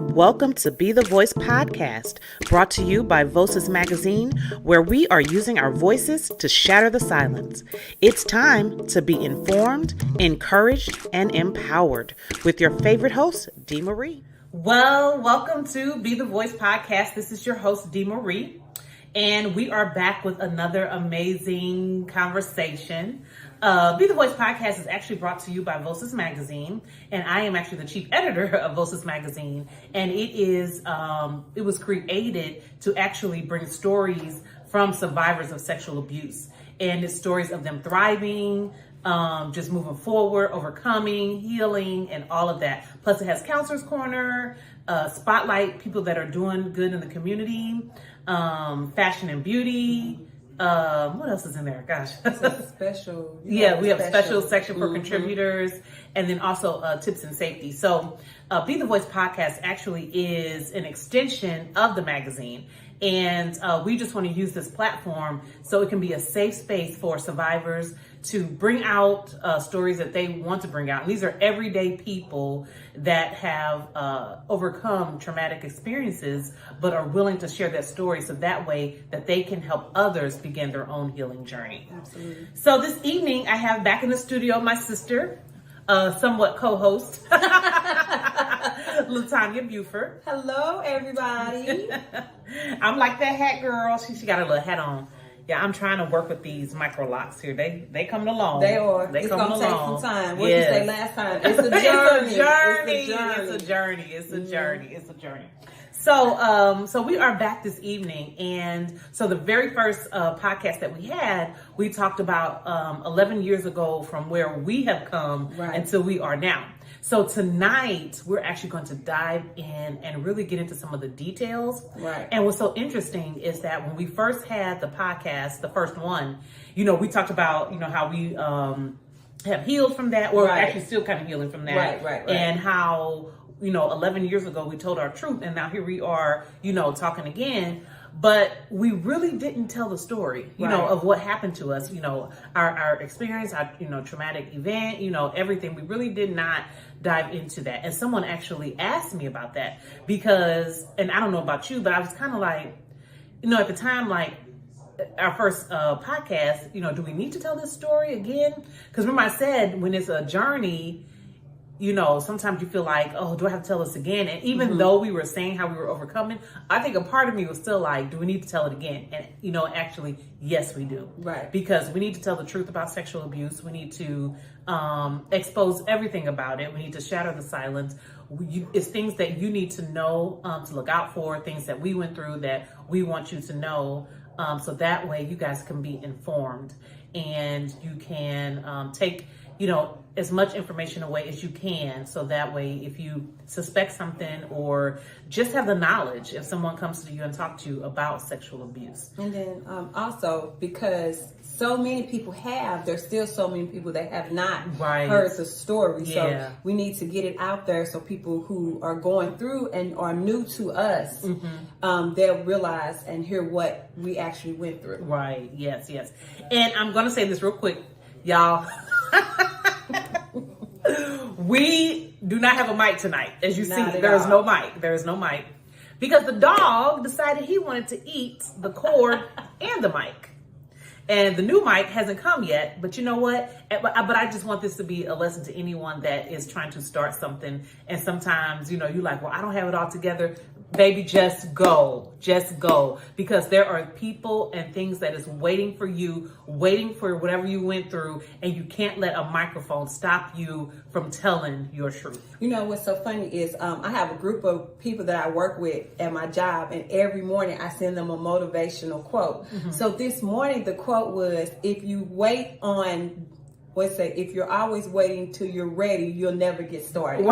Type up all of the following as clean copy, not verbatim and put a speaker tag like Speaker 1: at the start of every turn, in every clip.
Speaker 1: Welcome to Be the Voice podcast, brought to you by Voices Magazine, where we are using our voices to shatter the silence. It's time to be informed, encouraged, and empowered with your favorite host, Dee Marie. Well, welcome to Be the Voice podcast. This is your host, Dee Marie, and we are back with another amazing conversation. Be the Voice podcast is actually brought to you by Voices Magazine, and I am actually the chief editor of Voices Magazine, and it was created to actually bring stories from survivors of sexual abuse, and it's stories of them thriving, just moving forward, overcoming, healing, and all of that. Plus it has Counselor's Corner, spotlight people that are doing good in the community, fashion and beauty. What else is in there? Gosh.
Speaker 2: It's a special.
Speaker 1: We have a special section for contributors, and then also tips and safety. So Be the Voice podcast actually is an extension of the magazine. And we just want to use this platform so it can be a safe space for survivors to bring out stories that they want to bring out. And these are everyday people that have overcome traumatic experiences, but are willing to share that story so that way that they can help others begin their own healing journey.
Speaker 2: Absolutely.
Speaker 1: So this evening I have back in the studio my sister, somewhat co-host, Latonya Buford.
Speaker 2: Hello, everybody.
Speaker 1: I'm like that hat girl. She got a little hat on. Yeah, I'm trying to work with these micro locks here. They coming along.
Speaker 2: They are. It's going to take some time. What did you say last time? It's a journey. It's a journey. So we are back this evening, and so the very first podcast that we had, we talked about 11 years ago from where we have come until we are now. So tonight we're actually going to dive in and really get into some of the details. Right.
Speaker 1: And what's so interesting is that when we first had the podcast, the first one, we talked about how we have healed from that, or actually still kind of healing from that,
Speaker 2: right.
Speaker 1: And how 11 years ago we told our truth, and now here we are, talking again. But we really didn't tell the story, of what happened to us, our experience, our, traumatic event, everything. We really did not dive into that. And someone actually asked me about that because, and I don't know about you, but I was kind of like, at the time, like our first podcast, do we need to tell this story again? Because remember I said when it's a journey, sometimes you feel like, oh, do I have to tell this again? And even though we were saying how we were overcoming, I think a part of me was still like, do we need to tell it again? And, actually, yes, we do.
Speaker 2: Right.
Speaker 1: Because we need to tell the truth about sexual abuse. We need to expose everything about it. We need to shatter the silence. It's things that you need to know, to look out for, things that we went through that we want you to know. So that way you guys can be informed and you can take, as much information away as you can. So that way, if you suspect something or just have the knowledge, if someone comes to you and talk to you about sexual abuse.
Speaker 2: And then also, because so many people there's still so many people that have not heard the story. Yeah. So we need to get it out there so people who are going through and are new to us, they'll realize and hear what we actually went through.
Speaker 1: Right. Yes. And I'm going to say this real quick, y'all. We do not have a mic tonight. As you see, there is no mic because the dog decided he wanted to eat the cord and the mic. And the new mic hasn't come yet, but you know what? But I just want this to be a lesson to anyone that is trying to start something. And sometimes, you're like, well, I don't have it all together. Baby, just go. Because there are people and things that is waiting for you, waiting for whatever you went through. And you can't let a microphone stop you from telling your truth.
Speaker 2: What's so funny is I have a group of people that I work with at my job. And every morning I send them a motivational quote. So this morning the quote was, if you wait on, if you're always waiting till you're ready, you'll never get started.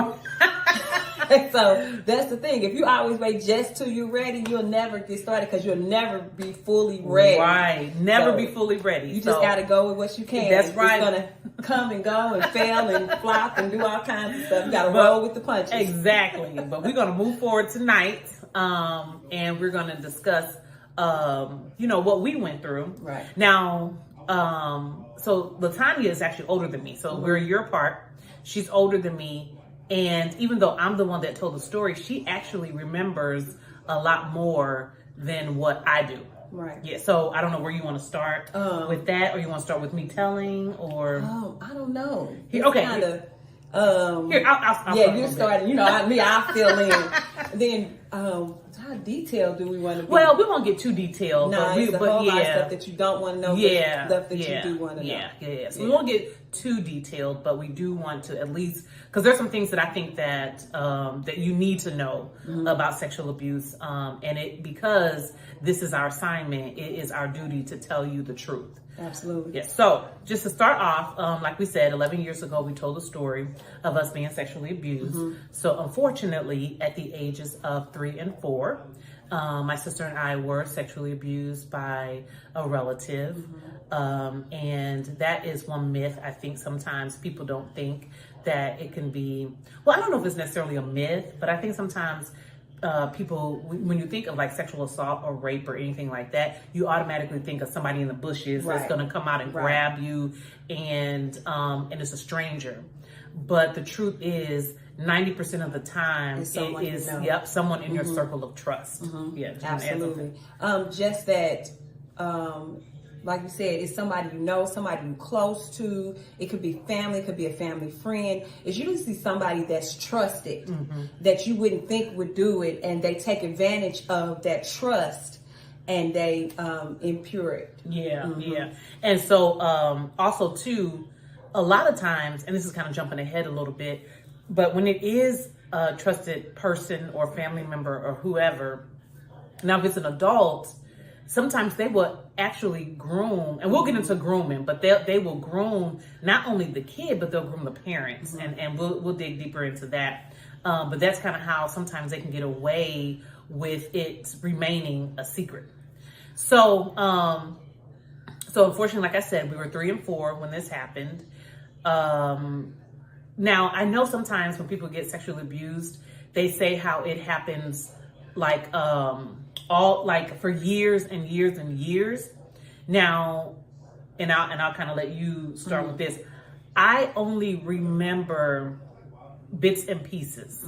Speaker 2: So that's the thing. If you always wait just till you're ready, you'll never get started because you'll never be fully ready.
Speaker 1: Right. Never be fully ready.
Speaker 2: You just got to go with what you can.
Speaker 1: That's right.
Speaker 2: It's going to come and go and fail and flop and do all kinds of stuff. You got to roll with the punches.
Speaker 1: Exactly. But we're going to move forward tonight, and we're going to discuss, what we went through.
Speaker 2: Right.
Speaker 1: Now, so Latonya is actually older than me. So we're a year apart. She's older than me.
Speaker 2: And even though I'm the one that told the story, she actually remembers a lot more than what I do.
Speaker 3: Right.
Speaker 2: Yeah. So I don't know where you want to start with that, or you want to start with me telling, or
Speaker 3: I don't know.
Speaker 2: Here, okay. Here, I'll
Speaker 3: yeah, you started. You know, I fill in. Then, how detailed do we want to be?
Speaker 2: Well, we won't get too detailed.
Speaker 3: No,
Speaker 2: but
Speaker 3: it's a whole lot of stuff that you don't want to know.
Speaker 2: Yeah,
Speaker 3: stuff that you do want to know.
Speaker 2: Yeah. So we won't get too detailed, but we do want to at least, because there's some things that I think that that you need to know about sexual abuse, and because this is our assignment, it is our duty to tell you the truth.
Speaker 3: Absolutely.
Speaker 2: Yes. So just to start off, like we said, 11 years ago, we told the story of us being sexually abused. So unfortunately, at the ages of 3 and 4, my sister and I were sexually abused by a relative. And that is one myth. I think sometimes people don't think that it can be, well, I don't know if it's necessarily a myth, but I think sometimes people, when you think of like sexual assault or rape or anything like that, you automatically think of somebody in the bushes that's going to come out and grab you, and it's a stranger. But the truth is, 90% of the time, it is someone in your circle of trust. Yeah,
Speaker 3: absolutely. Just that, like you said, it's somebody you know, somebody you're close to. It could be family, it could be a family friend. It's usually somebody that's trusted, that you wouldn't think would do it, and they take advantage of that trust and they impure it.
Speaker 2: Yeah. And so also too, a lot of times, and this is kind of jumping ahead a little bit, but when it is a trusted person or family member or whoever, now if it's an adult, sometimes they will actually groom, and we'll get into grooming, but they will groom not only the kid, but they'll groom the parents, and we'll dig deeper into that. But that's kind of how sometimes they can get away with it remaining a secret. So unfortunately, like I said, we were 3 and 4 when this happened. Now I know sometimes when people get sexually abused, they say how it happens like all like for years and years and years. Now, and I'll kind of let you start with this. I only remember bits and pieces.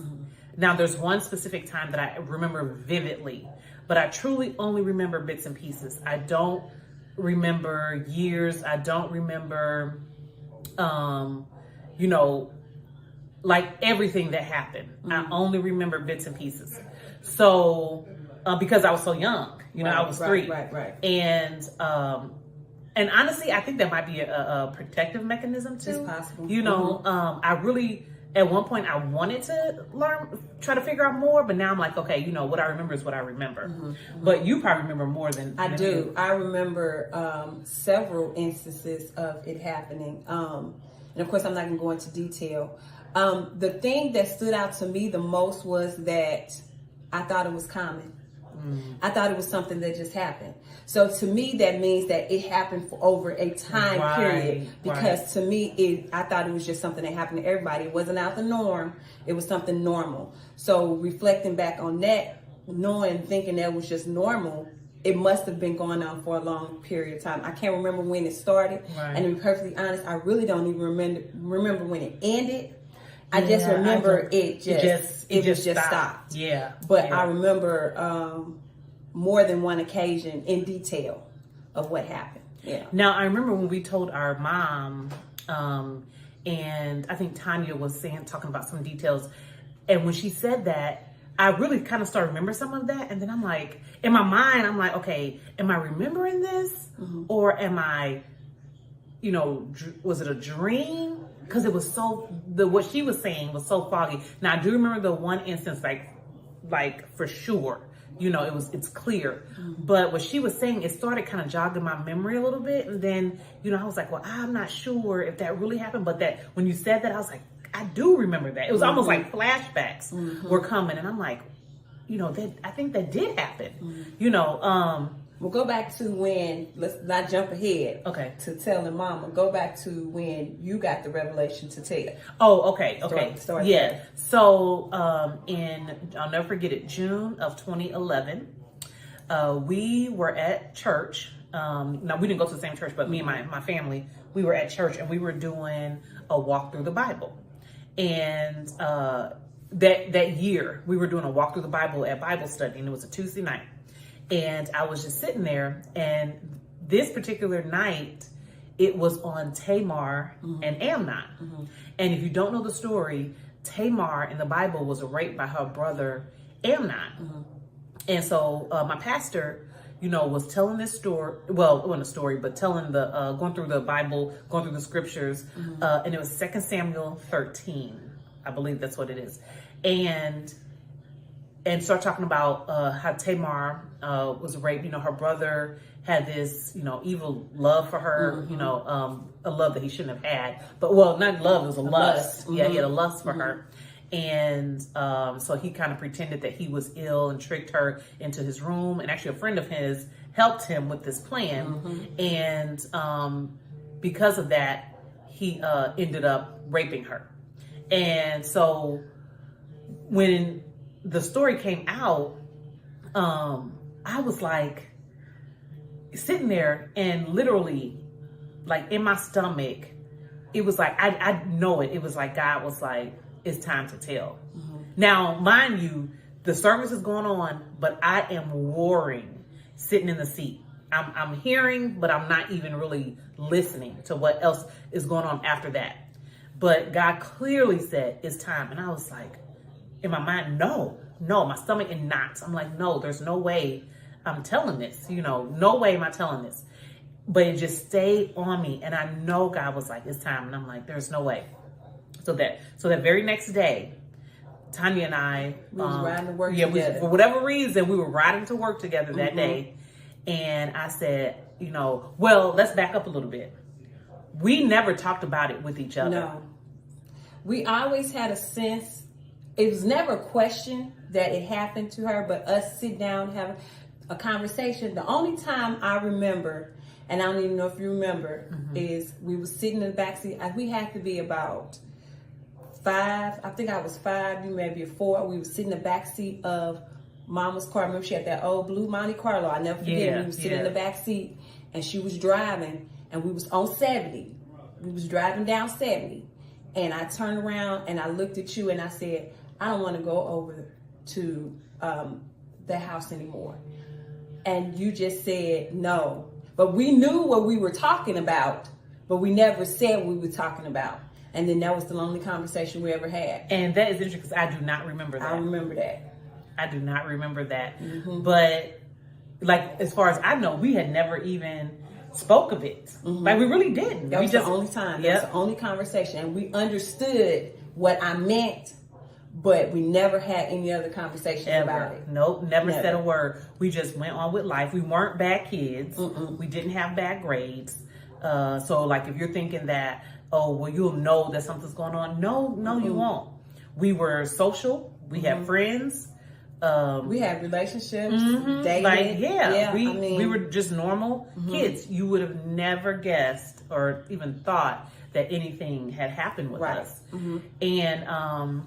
Speaker 2: Now, there's one specific time that I remember vividly, but I truly only remember bits and pieces. I don't remember years. I don't remember, like everything that happened. I only remember bits and pieces. So, because I was so young, I was 3.
Speaker 3: Right.
Speaker 2: And honestly, I think that might be a protective mechanism too.
Speaker 3: It's possible.
Speaker 2: I really, at one point I wanted to try to figure out more, but now I'm like, okay, what I remember is what I remember. But you probably remember more than
Speaker 3: I do. I remember several instances of it happening. And of course, I'm not going to go into detail. The thing that stood out to me the most was that I thought it was common. I thought it was something that just happened. So to me, that means that it happened for over a time period. Because to me, I thought it was just something that happened to everybody. It wasn't out the norm. It was something normal. So reflecting back on that, thinking that was just normal, it must have been going on for a long period of time. I can't remember when it started. And to be perfectly honest, I really don't even remember when it ended. I just remember it just stopped.
Speaker 2: Yeah.
Speaker 3: But I remember more than one occasion in detail of what happened. Yeah.
Speaker 2: Now, I remember when we told our mom, and I think Tanya was talking about some details. And when she said that, I really kind of started remembering some of that. And then I'm like, in my mind, I'm like, okay, am I remembering this? Or am I, was it a dream? Because it was what she was saying was so foggy. Now I do remember the one instance, like for sure, it's clear. But what she was saying, it started kind of jogging my memory a little bit, and then I was like, well, I'm not sure if that really happened. But that when you said that, I was like, I do remember that. It was almost like flashbacks were coming, and I'm like, I think that did happen.
Speaker 3: We'll go back to when, let's not jump ahead.
Speaker 2: Okay.
Speaker 3: To telling mama. Go back to when you got the revelation to tell.
Speaker 2: Oh, okay.
Speaker 3: Start
Speaker 2: yeah.
Speaker 3: there.
Speaker 2: So, I'll never forget it, June of 2011, we were at church. Now, we didn't go to the same church, but me and my family, we were at church, and we were doing a walk through the Bible. And that year, we were doing a walk through the Bible at Bible study, and it was a Tuesday night. And I was just sitting there, and this particular night, it was on Tamar and Amnon. And if you don't know the story, Tamar in the Bible was raped by her brother Amnon. And so my pastor, was telling this story. Well, it wasn't a story, but telling going through the Bible, going through the scriptures. And it was 2 Samuel 13. I believe that's what it is. And start talking about how Tamar was raped. Her brother had this, evil love for her, a love that he shouldn't have had. But, well, not love, it was a lust. Yeah, he had a lust for her. And so he kind of pretended that he was ill and tricked her into his room. And actually a friend of his helped him with this plan. And because of that, he ended up raping her. And so when the story came out, I was like sitting there, and literally like in my stomach, it was like, I know it. It was like God was like, it's time to tell. Now, mind you, the service is going on, but I am warring, sitting in the seat. I'm hearing, but I'm not even really listening to what else is going on after that. But God clearly said, it's time. And I was like, in my mind, no, my stomach in knots. I'm like, no, there's no way I'm telling this. No way am I telling this. But it just stayed on me. And I know God was like, it's time. And I'm like, there's no way. So that very next day, Tanya and I,
Speaker 3: we was riding to work together.
Speaker 2: For whatever reason, we were riding to work together that day. And I said, well, let's back up a little bit. We never talked about it with each other.
Speaker 3: No. We always had a sense, it was never a question that it happened to her, but us sit down, have a conversation. The only time I remember, and I don't even know if you remember, is we were sitting in the backseat. We had to be about 5. I think I was 5, you may be 4. We were sitting in the backseat of Mama's car. Remember, she had that old blue Monte Carlo. I never forget. We were sitting in the backseat, and she was driving, and we was on 70. We was driving down 70. And I turned around and I looked at you and I said, I don't want to go over to the house anymore. And you just said no. But we knew what we were talking about, but we never said what we were talking about. And then that was the only conversation we ever had.
Speaker 2: And that is interesting because I do not remember that.
Speaker 3: I remember that.
Speaker 2: I do not remember that. But like, as far as I know, we had never even spoke of it. Like, we really didn't.
Speaker 3: That was the only time. That was the only conversation. And we understood what I meant, but we never had any other conversation about it.
Speaker 2: Nope, never said a word. We just went on with life. We weren't bad kids. We didn't have bad grades. So like, if you're thinking that, oh, well, you'll know that something's going on. No, you won't. We were social. We had friends.
Speaker 3: We had relationships, dating.
Speaker 2: Like, we were just normal kids. You would have never guessed or even thought that anything had happened with us. And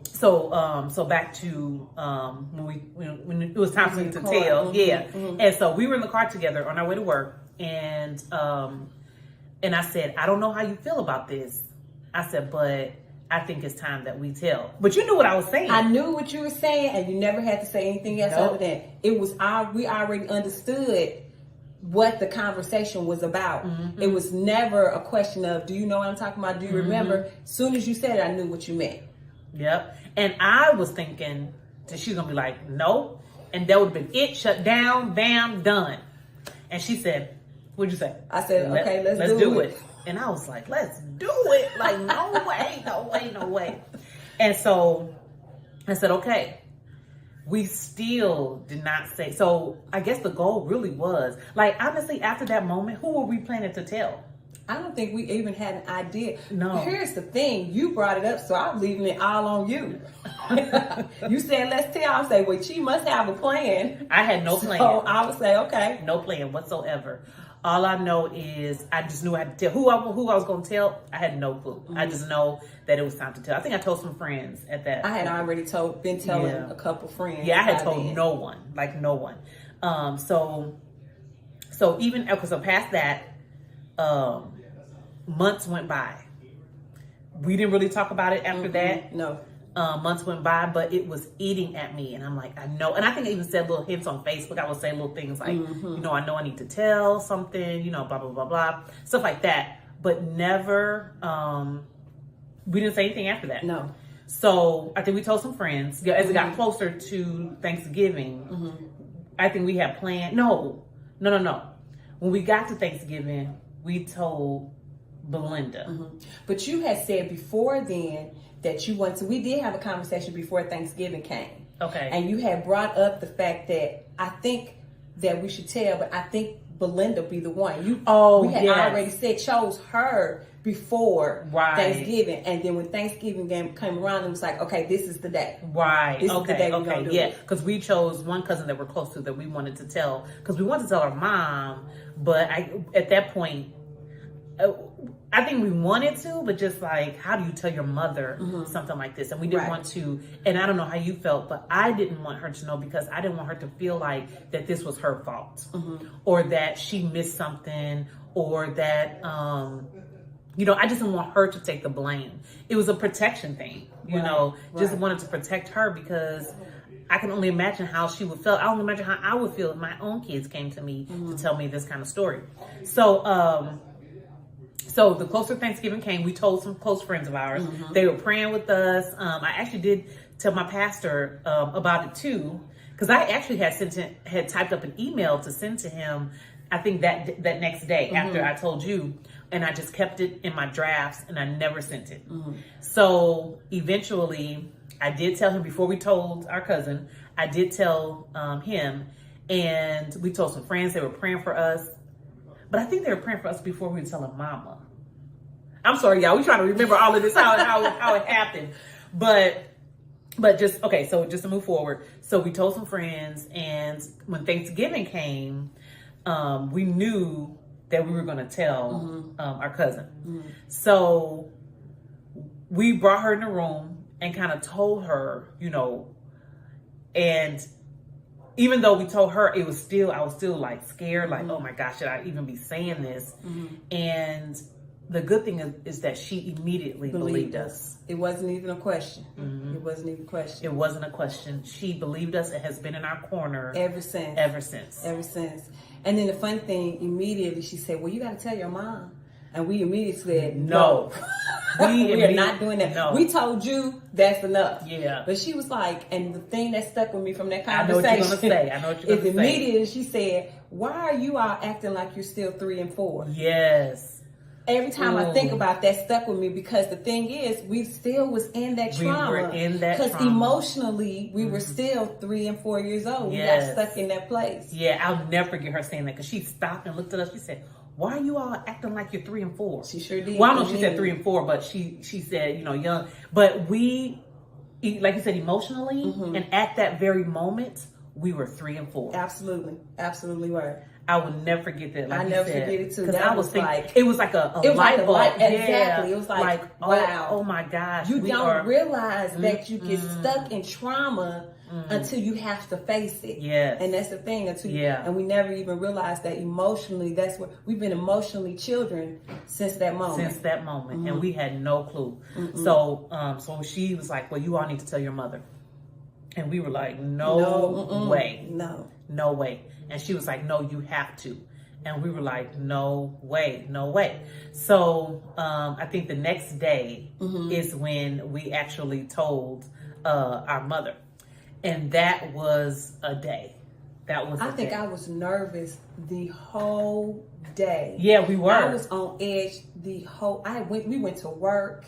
Speaker 2: so back to when it was time for me to tell. And so we were in the car together on our way to work, and I said, I don't know how you feel about this. I said, but I think it's time that we tell. But you knew what I was saying.
Speaker 3: I knew what you were saying, and you never had to say anything else other than it was we already understood what the conversation was about. It was never a question of, do you know what I'm talking about? Do you remember? As soon as you said it, I knew what you meant.
Speaker 2: Yep. And I was thinking that she's gonna be like, no. And that would have been it, shut down, bam, done. And she said, what'd you say?
Speaker 3: I said, okay, let's do it.
Speaker 2: And I was like, let's do it. Like, no way. And so I said, okay. We still did not say. So I guess the goal really was, like, honestly, after that moment, who were we planning to tell?
Speaker 3: I don't think we even had an idea.
Speaker 2: No.
Speaker 3: Here's the thing. You brought it up, so I'm leaving it all on you. You said, let's tell. I say, well, she must have a plan.
Speaker 2: I had no plan.
Speaker 3: So I would say, okay.
Speaker 2: No plan whatsoever. All I know is I just knew I had to tell. Who I was going to tell, I had no clue. I just know that it was time to tell. I think I told some friends at that.
Speaker 3: I had already been telling a couple friends.
Speaker 2: Yeah, I had told no one. Like, no one. So even, because past that, months went by. we didn't really talk about it after that.
Speaker 3: No.
Speaker 2: Months went by, but it was eating at me, and I'm like, I know. And I think I even said little hints on Facebook. I would say little things like, you know, I know I need to tell something, you know, blah, blah, blah, blah, stuff like that. But never, we didn't say anything after that.
Speaker 3: No.
Speaker 2: So I think we told some friends. As it got closer to Thanksgiving, I think we had planned. No. When we got to Thanksgiving, we told Belinda.
Speaker 3: But you had said before then that you wanted to, we did have a conversation before Thanksgiving came.
Speaker 2: Okay.
Speaker 3: And you had brought up the fact that I think that we should tell, but I think Belinda be the one. We had already said, chose her before Thanksgiving. And then when Thanksgiving came around, it was like, okay, this is the day.
Speaker 2: Right.
Speaker 3: This is the day we're going to do it.
Speaker 2: Because we chose one cousin that we're close to that we wanted to tell. Because we wanted to tell our mom, but at that point, I think we wanted to, but just like, how do you tell your mother something like this? And we didn't want to, and I don't know how you felt, but I didn't want her to know because I didn't want her to feel like that this was her fault or that she missed something or that, you know, I just didn't want her to take the blame. It was a protection thing, you know, just wanted to protect her because I can only imagine how she would feel. I can only imagine how I would feel if my own kids came to me to tell me this kind of story. So the closer Thanksgiving came, we told some close friends of ours. They were praying with us. I actually did tell my pastor about it too, because I actually had typed up an email to send to him. I think that next day after I told you, and I just kept it in my drafts and I never sent it. So eventually, I did tell him before we told our cousin. I did tell him, and we told some friends. They were praying for us. But I think they were praying for us before we were telling Mama. I'm sorry, y'all. We trying to remember all of this, how it happened. But just, okay, so just to move forward. So we told some friends, and when Thanksgiving came, we knew that we were going to tell our cousin. So we brought her in the room and kind of told her, you know, and even though we told her, I was still like scared, like, oh my gosh, should I even be saying this? And the good thing is that she immediately believed us.
Speaker 3: It wasn't even a question. It wasn't even a question.
Speaker 2: It wasn't a question. She believed us and has been in our corner
Speaker 3: ever since. And then the fun thing, immediately she said, well, you got to tell your mom. And we immediately said, no. We are not doing that. No. We told you that's enough.
Speaker 2: Yeah.
Speaker 3: But she was like, and the thing that stuck with me from that conversation
Speaker 2: I know what you're going to say.
Speaker 3: Is immediately she said, why are you all acting like you're still 3 and 4?
Speaker 2: Yes.
Speaker 3: Every time I think about that, stuck with me because the thing is, we still was in that trauma.
Speaker 2: We were in that trauma.
Speaker 3: Because emotionally, we were still 3 and 4 years old.
Speaker 2: Yes.
Speaker 3: We got stuck in that place.
Speaker 2: Yeah, I'll never forget her saying that because she stopped and looked at us. She said, why are you all acting like you're 3 and 4?
Speaker 3: She sure did.
Speaker 2: Well, I don't know if she said 3 and 4, but she said, you know, young. But we, like you said, emotionally, and at that very moment, we were 3 and 4.
Speaker 3: Absolutely right.
Speaker 2: I will never forget that. Like
Speaker 3: I never forget it too.
Speaker 2: Because I was thinking,
Speaker 3: like,
Speaker 2: it was like a light bulb.
Speaker 3: Exactly. It was like wow.
Speaker 2: Oh my gosh.
Speaker 3: You don't realize that you get stuck in trauma until you have to face it.
Speaker 2: Yes.
Speaker 3: And that's the thing. And we never even realized that emotionally, that's what we've been emotionally children since that moment.
Speaker 2: And we had no clue. So she was like, well, you all need to tell your mother. And we were like, no way. No way. And she was like, no, you have to. And we were like, no way. So I think the next day is when we actually told our mother. And that was a day. I think I was nervous the whole day. Yeah, we were.
Speaker 3: I was on edge we went to work.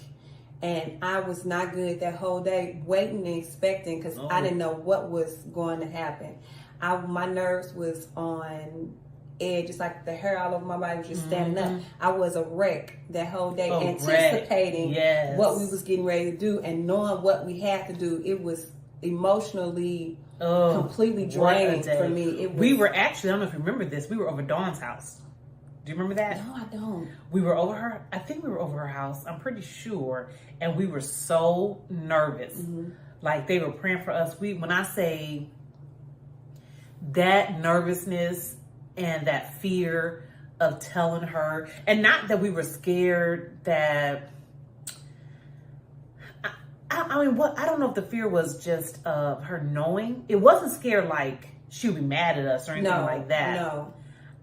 Speaker 3: And I was not good that whole day, waiting and expecting because I didn't know what was going to happen. My nerves was on edge, just like the hair all over my body was just standing up. I was a wreck that whole day, anticipating what we was getting ready to do and knowing what we had to do. It was emotionally completely draining for me.
Speaker 2: We were actually, I don't know if you remember this, we were over Dawn's house. Do you remember that?
Speaker 3: No, I don't.
Speaker 2: We were over her, I think we were over her house, I'm pretty sure. And we were so nervous. Like they were praying for us. When I say that nervousness and that fear of telling her, and not that we were scared that I mean, I don't know if the fear was just of her knowing. It wasn't scared like she would be mad at us or anything like that.
Speaker 3: No.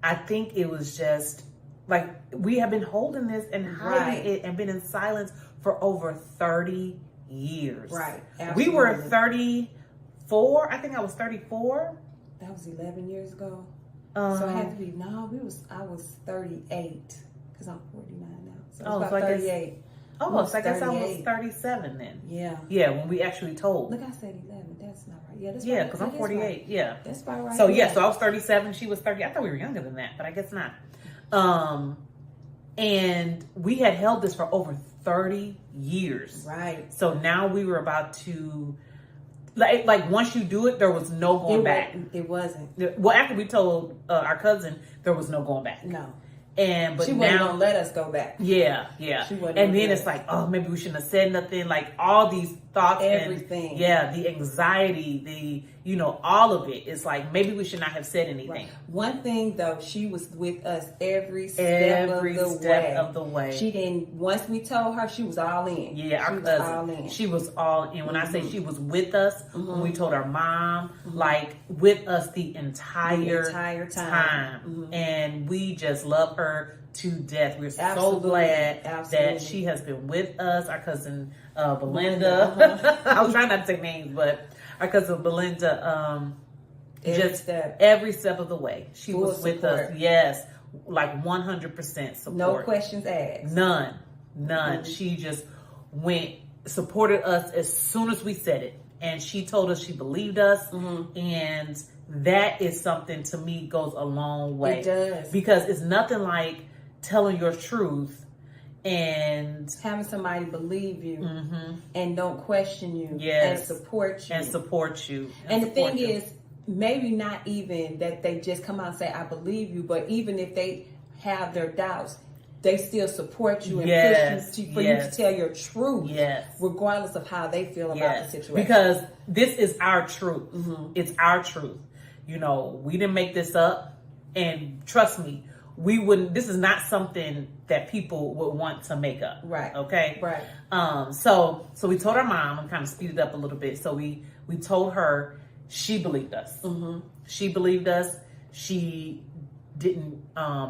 Speaker 2: I think it was just like we have been holding this and hiding it and been in silence for over 30 years.
Speaker 3: Right. Absolutely.
Speaker 2: We were 34. I think I was 34.
Speaker 3: That was 11 years ago. So it had to be, I was 38 because I'm 49 now. So it was about 38.
Speaker 2: So I guess I was 37 then.
Speaker 3: Yeah.
Speaker 2: Yeah, when we actually told.
Speaker 3: Look, I said 11. That's not right. Yeah, that's
Speaker 2: yeah,
Speaker 3: right.
Speaker 2: because I'm 48. Right. Yeah.
Speaker 3: That's about right.
Speaker 2: So so I was 37. She was 30. I thought we were younger than that, but I guess not. And we had held this for over 30 years.
Speaker 3: Right.
Speaker 2: So now we were about to, like once you do it, there was no going back.
Speaker 3: It wasn't.
Speaker 2: Well, after we told our cousin, there was no going back.
Speaker 3: No.
Speaker 2: But
Speaker 3: she
Speaker 2: now,
Speaker 3: wasn't gonna let us go back.
Speaker 2: Yeah.
Speaker 3: She wasn't
Speaker 2: and then it's like, oh, maybe we shouldn't have said nothing. Like all these thoughts,
Speaker 3: everything.
Speaker 2: And, the anxiety, all of it. It's like maybe we should not have said anything.
Speaker 3: Right. One thing though, she was with us every step of the way. She didn't. Once we told her, she was all in.
Speaker 2: Yeah, our cousin. She was all in. When I say she was with us, when we told our mom, like with us the entire time. And we just love her to death. We're so glad that she has been with us. Our cousin Belinda. I was trying not to say names, but our cousin Belinda, every step of the way. She was with us. Yes. Like 100% support.
Speaker 3: No questions asked.
Speaker 2: None. She just supported us as soon as we said it. And she told us she believed us. And that is something to me goes a long way.
Speaker 3: It does.
Speaker 2: Because it's nothing like telling your truth and
Speaker 3: having somebody believe you and don't question you and support you. And the thing is, maybe not even that they just come out and say, I believe you, but even if they have their doubts, they still support you and push you for you to tell your truth, regardless of how they feel about the situation.
Speaker 2: Because this is our truth. It's our truth. We didn't make this up. And trust me, we wouldn't. This is not something that people would want to make up.
Speaker 3: Right.
Speaker 2: Okay.
Speaker 3: Right.
Speaker 2: So we told our mom and kind of speeded up a little bit. So we told her. She believed us. She believed us. She didn't.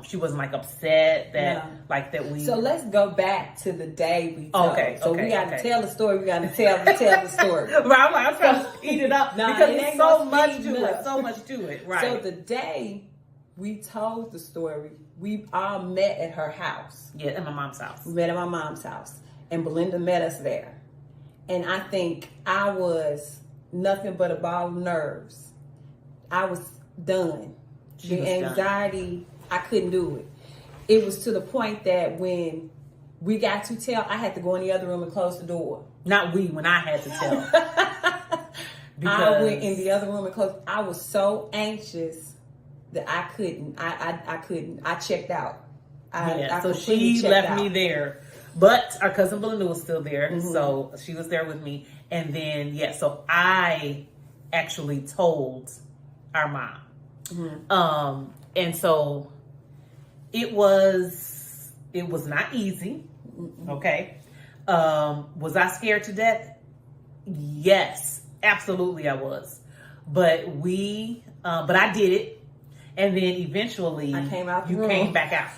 Speaker 2: She wasn't like upset that we.
Speaker 3: So let's go back to the day we told. So we got to tell the story. We got to tell the story.
Speaker 2: Right. I'm trying to speed it up because there's so much to it. So much to it. Right.
Speaker 3: So the day we told the story, we all met at her house.
Speaker 2: Yeah, at my mom's house.
Speaker 3: We met at my mom's house, and Belinda met us there. And I think I was nothing but a ball of nerves. I was done. The anxiety, I couldn't do it. It was to the point that when we got to tell, I had to go in the other room and close the door.
Speaker 2: Not when I had to tell.
Speaker 3: I went in the other room and closed. I was so anxious that I couldn't. I couldn't. I checked out.
Speaker 2: So she left me there. But our cousin Belinda was still there. So she was there with me. And then, so I actually told our mom. And so it was not easy. Okay. Was I scared to death? Yes, absolutely I was. But I did it. And then eventually
Speaker 3: I came out
Speaker 2: came back out.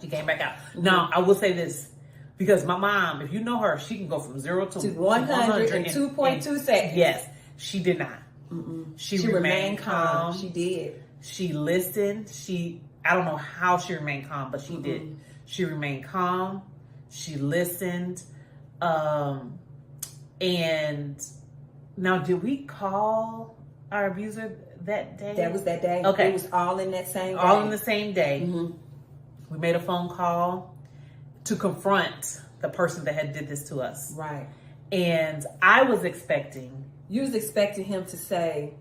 Speaker 2: She came back out. Now, I will say this. Because my mom, if you know her, she can go from 0 to 100
Speaker 3: in 2.2 seconds.
Speaker 2: Yes, she did not. She remained calm.
Speaker 3: She did.
Speaker 2: She listened. I don't know how she remained calm, but she did. She remained calm. She listened. And now, did we call our abuser that day?
Speaker 3: That was that day.
Speaker 2: Okay.
Speaker 3: It was all in that same day.
Speaker 2: All in the same day. We made a phone call to confront the person that had did this to us.
Speaker 3: Right.
Speaker 2: And I was expecting.
Speaker 3: You was expecting him to say,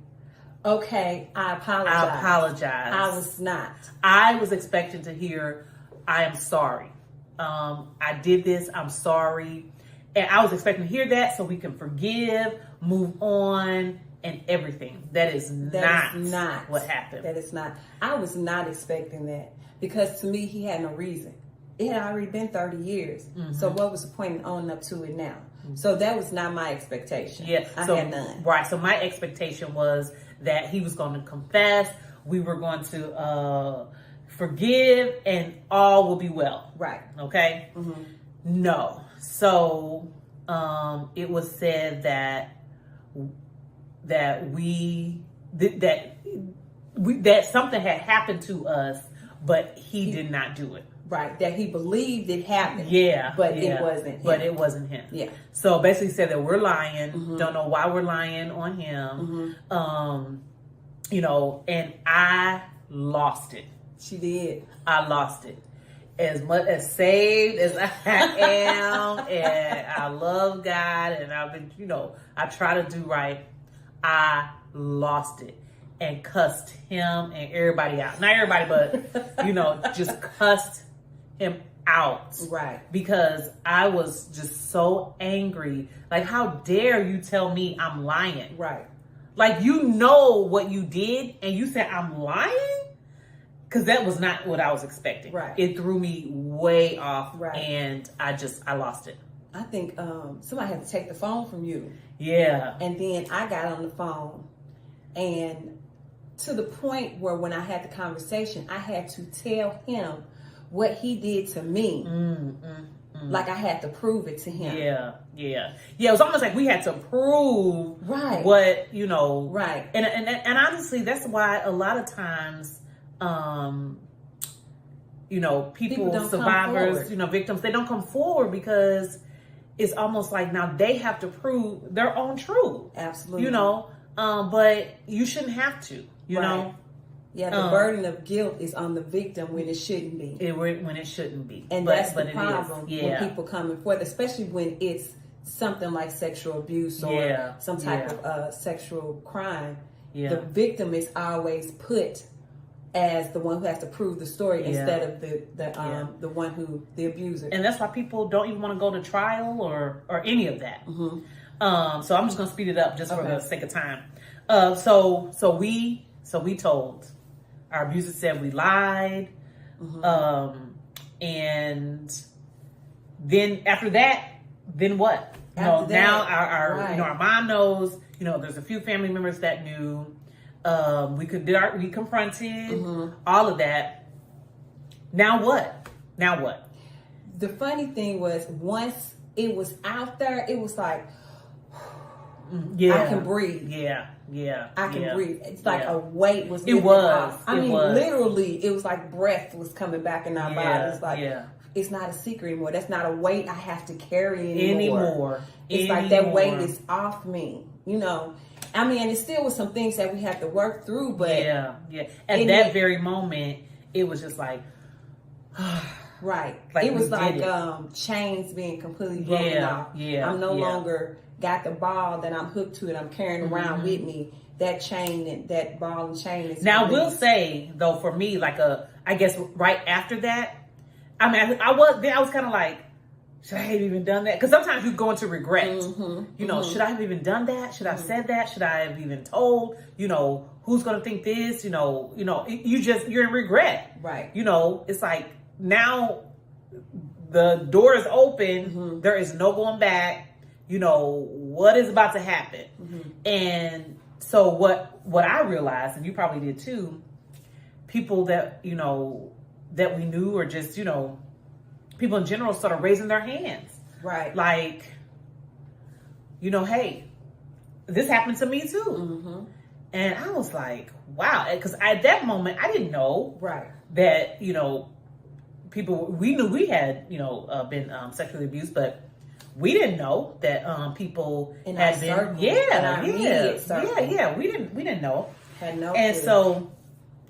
Speaker 3: okay, I apologize. I was not.
Speaker 2: I was expecting to hear, I am sorry. I did this. I'm sorry. And I was expecting to hear that so we can forgive, move on, and everything. That is not what happened.
Speaker 3: That is not. I was not expecting that because to me, he had no reason. It had already been 30 years. So what was the point in owning up to it now? So that was not my expectation.
Speaker 2: Yeah,
Speaker 3: I
Speaker 2: so,
Speaker 3: had none.
Speaker 2: Right. So my expectation was that he was going to confess. We were going to forgive, and all will be well.
Speaker 3: Right.
Speaker 2: Okay.
Speaker 3: Mm-hmm.
Speaker 2: No. So it was said that something had happened to us, but he did not do it.
Speaker 3: Right, that he believed it happened.
Speaker 2: Yeah,
Speaker 3: but
Speaker 2: yeah.
Speaker 3: it wasn't him.
Speaker 2: But it wasn't him.
Speaker 3: Yeah.
Speaker 2: So basically said that we're lying.
Speaker 3: Mm-hmm.
Speaker 2: Don't know why we're lying on him.
Speaker 3: Mm-hmm.
Speaker 2: And I lost it.
Speaker 3: She did.
Speaker 2: I lost it. As much as saved as I am, and I love God, and I've been, I try to do right. I lost it and cussed him and everybody out. Not everybody, but just cussed him out.
Speaker 3: Right.
Speaker 2: Because I was just so angry. Like, how dare you tell me I'm lying?
Speaker 3: Right.
Speaker 2: Like, you know what you did, and you said I'm lying? Because that was not what I was expecting.
Speaker 3: Right.
Speaker 2: It threw me way off,
Speaker 3: right.
Speaker 2: And I lost it.
Speaker 3: I think somebody had to take the phone from you.
Speaker 2: Yeah.
Speaker 3: And then I got on the phone, and to the point where when I had the conversation, I had to tell him what he did to me. Like I had to prove it to him.
Speaker 2: Yeah. It was almost like we had to prove
Speaker 3: right.
Speaker 2: what,
Speaker 3: Right.
Speaker 2: And honestly, that's why a lot of times, people survivors, victims, they don't come forward because it's almost like now they have to prove their own truth.
Speaker 3: Absolutely.
Speaker 2: But you shouldn't have to, you know?
Speaker 3: Yeah, the burden of guilt is on the victim when it shouldn't be.
Speaker 2: When it shouldn't be.
Speaker 3: And that's the problem when people come forth, especially when it's something like sexual abuse or some type of sexual crime. Yeah. The victim is always put as the one who has to prove the story instead of the one who the abuser.
Speaker 2: And that's why people don't even want to go to trial or any of that.
Speaker 3: Mm-hmm.
Speaker 2: So I'm just going to speed it up just for the sake of time. So we told. Our abuser said we lied. Mm-hmm. And then after that, then what? Now our mom knows, there's a few family members that knew. We confronted all of that. Now what?
Speaker 3: The funny thing was once it was out there, it was like, I can breathe. I can breathe. It's like a weight was lifted off. I mean, literally, it was like breath was coming back in our bodies. Like, it's not a secret anymore. That's not a weight I have to carry anymore. It's like that weight is off me, I mean, and it still was some things that we had to work through, but
Speaker 2: At that very moment, it was just like,
Speaker 3: right.
Speaker 2: Like
Speaker 3: it was like chains being completely broken off. I'm no longer got the ball that I'm hooked to and I'm carrying around with me. That chain and that ball and chain is
Speaker 2: now. We'll say though, for me, like I guess right after that, I mean, I was kind of like, should I have even done that? Because sometimes you go into regret. Should I have even done that? Should I have said that? Should I have even told? Who's going to think this? You're in regret.
Speaker 3: Right.
Speaker 2: It's like now the door is open. There is no going back. What is about to happen. And so what I realized, and you probably did too, people that, that we knew or just, people in general started raising their hands.
Speaker 3: Right.
Speaker 2: Like, hey, this happened to me too. And I was like, wow. Because at that moment, I didn't know that, people, we knew we had, been sexually abused, but we didn't know that people
Speaker 3: in
Speaker 2: had
Speaker 3: our
Speaker 2: been.
Speaker 3: Circle, in our immediate circle.
Speaker 2: We didn't know.
Speaker 3: Had no
Speaker 2: and
Speaker 3: clue.
Speaker 2: So,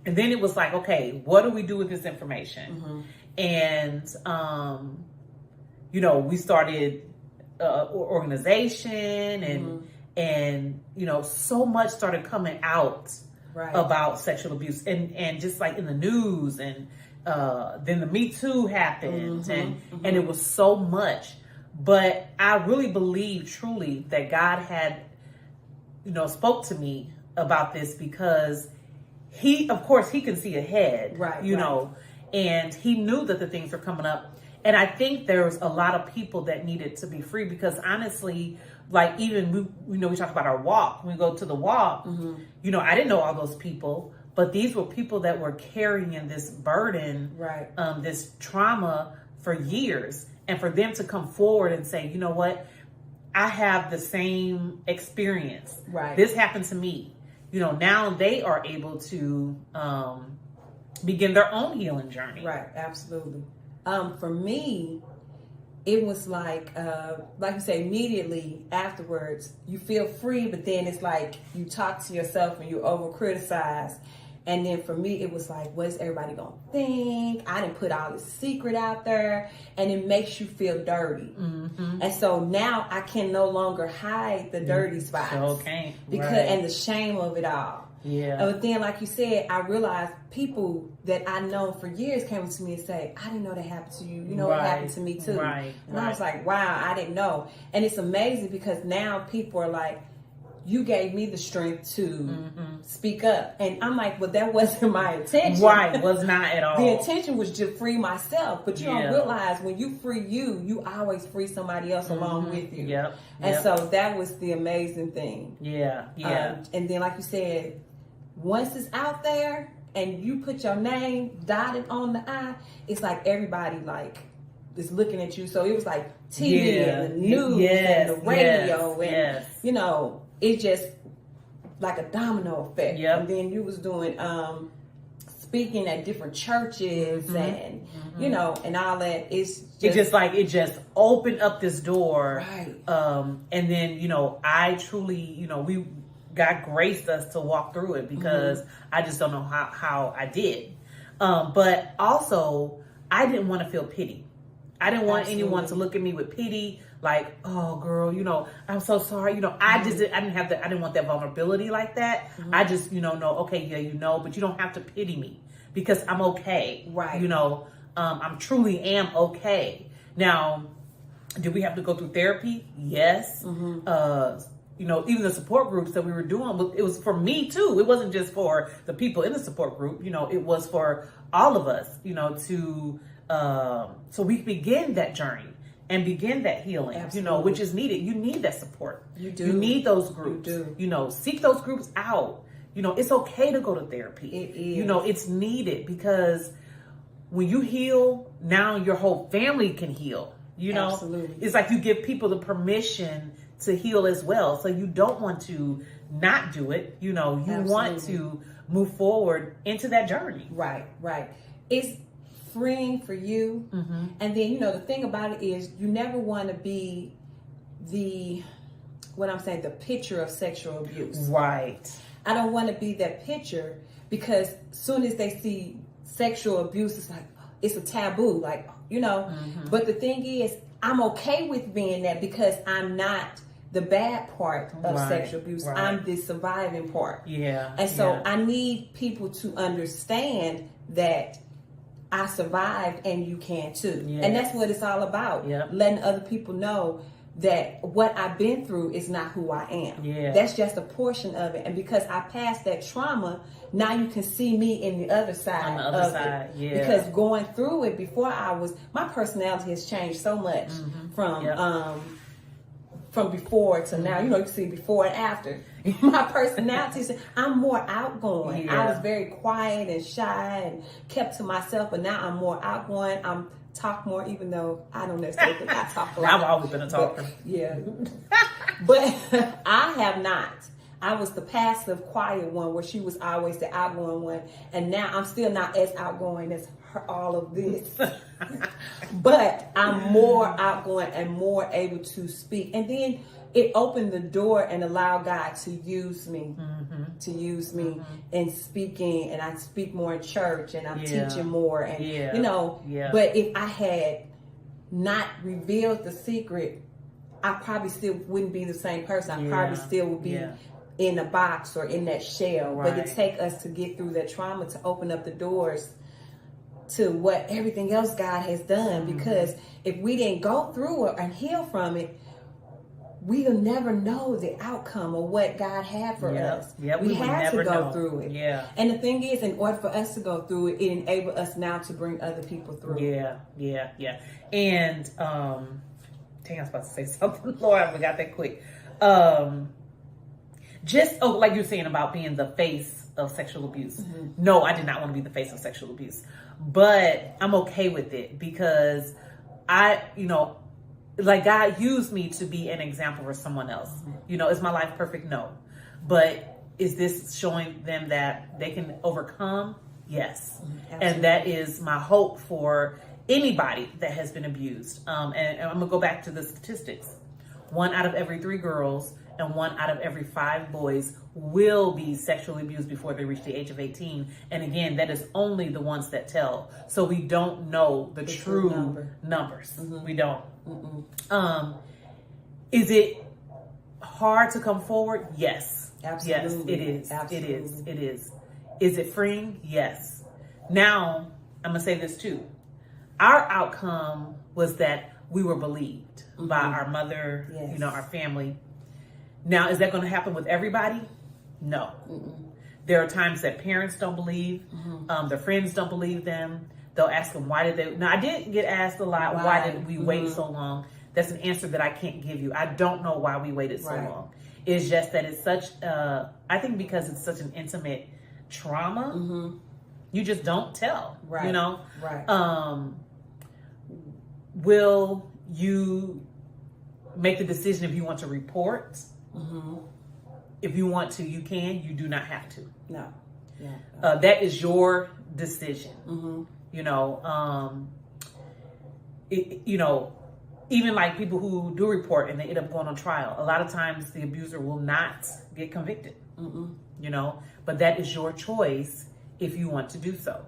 Speaker 2: and then it was like, okay, what do we do with this information? And, we started organization and, so much started coming out about sexual abuse and just like in the news and, then the Me Too happened and it was so much, but I really believe truly that God had, spoke to me about this because he, of course, he can see ahead, and he knew that the things were coming up. And I think there's a lot of people that needed to be free, because honestly, like even we talk about our walk. When we go to the walk, I didn't know all those people, but these were people that were carrying in this burden,
Speaker 3: right,
Speaker 2: this trauma for years, and for them to come forward and say, you know what, I have the same experience.
Speaker 3: Right.
Speaker 2: This happened to me. Now they are able to begin their own healing journey.
Speaker 3: Right. Absolutely. For me, it was like you say, immediately afterwards, you feel free, but then it's like you talk to yourself and you over criticize. And then for me, it was like, what is everybody going to think? I didn't put all this secret out there, and it makes you feel dirty. Mm-hmm. And so now I can no longer hide the dirty spots.
Speaker 2: Okay.
Speaker 3: Because, and the shame of it all.
Speaker 2: Yeah.
Speaker 3: But then, like you said, I realized people that I know for years came to me and say, I didn't know that happened to you. It happened to me too.
Speaker 2: Right.
Speaker 3: And I was like, wow, I didn't know. And it's amazing because now people are like, you gave me the strength to speak up. And I'm like, well, that wasn't my intention.
Speaker 2: Right, was not at all.
Speaker 3: The intention was to free myself. But you don't realize when you free you always free somebody else along with you.
Speaker 2: Yep.
Speaker 3: And so that was the amazing thing.
Speaker 2: Yeah.
Speaker 3: And then, like you said, once it's out there and you put your name dotted on the I, it's like everybody is looking at you. So it was like TV and the news and the radio and it's just like a domino effect.
Speaker 2: Yep.
Speaker 3: And then you was doing speaking at different churches and and all that.
Speaker 2: It just opened up this door.
Speaker 3: Right.
Speaker 2: And then I truly we God graced us to walk through it, because I just don't know how I did. But also I didn't want to feel pity. I didn't want anyone to look at me with pity, like, oh girl, I'm so sorry. I didn't want that vulnerability like that. I just, okay, yeah, but you don't have to pity me because I'm okay.
Speaker 3: Right.
Speaker 2: I'm truly am okay. Now, did we have to go through therapy? Yes. Even the support groups that we were doing, it was for me too. It wasn't just for the people in the support group, it was for all of us, so we begin that journey and begin that healing,
Speaker 3: Absolutely.
Speaker 2: Which is needed. You need that support.
Speaker 3: You do.
Speaker 2: You need those groups.
Speaker 3: You do.
Speaker 2: Seek those groups out. It's okay to go to therapy.
Speaker 3: It is.
Speaker 2: It's needed, because when you heal, now your whole family can heal.
Speaker 3: Absolutely.
Speaker 2: It's like you give people the permission to heal as well. So you don't want to not do it. You want to move forward into that journey.
Speaker 3: Right. It's freeing for you. And then, the thing about it is you never want to be the picture of sexual abuse.
Speaker 2: Right.
Speaker 3: I don't want to be that picture, because soon as they see sexual abuse, it's like, it's a taboo, but the thing is, I'm okay with being that, because I'm not the bad part of sexual abuse.
Speaker 2: Right.
Speaker 3: I'm the surviving part.
Speaker 2: Yeah.
Speaker 3: And so I need people to understand that I survived and you can too.
Speaker 2: Yes.
Speaker 3: And that's what it's all about.
Speaker 2: Yep.
Speaker 3: Letting other people know that what I've been through is not who I am.
Speaker 2: Yeah.
Speaker 3: That's just a portion of it. And because I passed that trauma, now you can see me in the other side.
Speaker 2: On the other side,
Speaker 3: it. Because going through it before my personality has changed so much from before to now. You can see before and after. My personality, I'm more outgoing.
Speaker 2: Yeah.
Speaker 3: I was very quiet and shy and kept to myself, but now I'm more outgoing. I'm talk more, even though I don't necessarily think I talk a lot.
Speaker 2: I've always been a talker.
Speaker 3: But I have not. I was the passive, quiet one, where she was always the outgoing one, and now I'm still not as outgoing as all of this. But I'm more outgoing and more able to speak. And then it opened the door and allowed God to use me, in speaking. And I speak more in church, and I'm teaching more. And but if I had not revealed the secret, I probably still wouldn't be the same person. I probably still would be in a box or in that shell.
Speaker 2: Right.
Speaker 3: But it takes us to get through that trauma to open up the doors to what everything else God has done. Because if we didn't go through it and heal from it, we'll never know the outcome of what God had for us.
Speaker 2: Yep,
Speaker 3: we
Speaker 2: would
Speaker 3: had
Speaker 2: never
Speaker 3: to go
Speaker 2: know.
Speaker 3: through it.
Speaker 2: Yeah.
Speaker 3: And the thing is, in order for us to go through it, it enabled us now to bring other people through.
Speaker 2: Yeah. And dang, I was about to say something. Lord, I forgot that quick. Like you're saying about being the face of sexual abuse. No, I did not want to be the face of sexual abuse, but I'm okay with it because like God used me to be an example for someone else. Is my life perfect? No. But is this showing them that they can overcome? Yes. And that is my hope for anybody that has been abused. And I'm gonna go back to the statistics. 1 out of every 3 girls and 1 out of every 5 boys will be sexually abused before they reach the age of 18. And again, that is only the ones that tell. So we don't know the true numbers. We don't. Is it hard to come forward? Yes.
Speaker 3: Absolutely.
Speaker 2: Yes, it is.
Speaker 3: Absolutely.
Speaker 2: It is. Is it freeing? Yes. Now, I'm going to say this too. Our outcome was that we were believed by our mother, our family. Now, is that going to happen with everybody? No. There are times that parents don't believe, their friends don't believe them. They'll ask them, why did they? Now, I did get asked a lot, why did we wait so long? That's an answer that I can't give you. I don't know why we waited so long. It's just that it's such, I think because it's such an intimate trauma, you just don't tell, Will you make the decision if you want to report? If you want to, you can. You do not have to.
Speaker 3: No.
Speaker 2: That is your decision. Even like people who do report and they end up going on trial, a lot of times the abuser will not get convicted. But that is your choice if you want to do so.